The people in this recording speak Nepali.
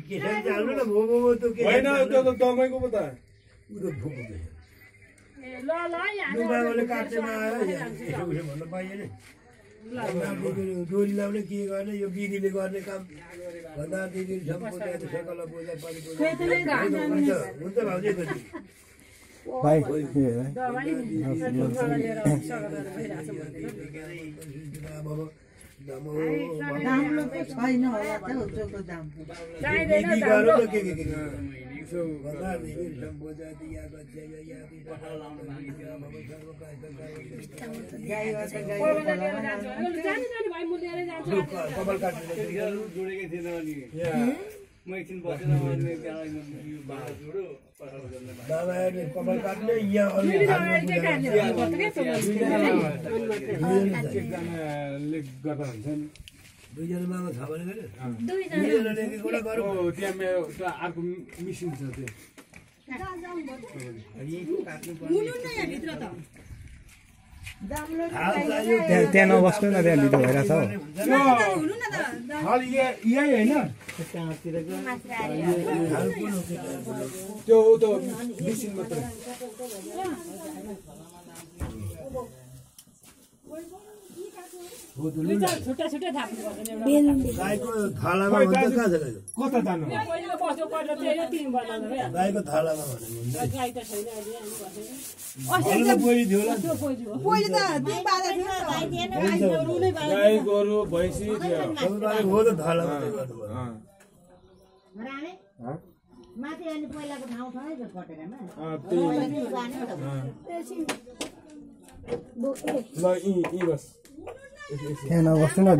केसरी चाल्नु न भोगो त के हैन त्यो त दमाईको पो त उयो भोगो ल ल यहाँ काट्न आयो यसो भन्नु पाइएन डोरी लाउने के गर्ने यो दिदीले गर्ने काम भन्दा दिदी सम्पूर्ण सकल पूजा पनि हुन्छ भाउजू भाइ कपाल काट्नु जोडेकै थिएन अनि म एकछिन बसेर बाबाले कपाल काट्ने यहाँ एकजनाले गर्दा हुन्छ नि दुईजना मामा छ भने त्यहाँ मेरो अर्को मिसिन छ त्यो त्यहाँ नबस्नु न त्यहाँ भित्र भइरहेछ हौ यही होइन त्यो त मिसिन मात्रै छुट्टा छुट्टै थाप्नु पर्छ गाईको थालामा हुन्छ कहाँ छ कता जानु पहिलो बस्यो पहिलो चाहिँ 3 बनाउनु भयो गाईको थालामा गाई त छैन अहिले पोइली थियो होला पहिलो त 3 बाजा थियो गाई थिएन गाई गोरु नै बाजा गाई गोरु भैँसी थियो तपाईले हो त थालामा गर्नु पर्यो राणे माथि अनि पहिलाको ठाउँ छ है कटेरामा ल यी बस त्यहाँ नबस्नु न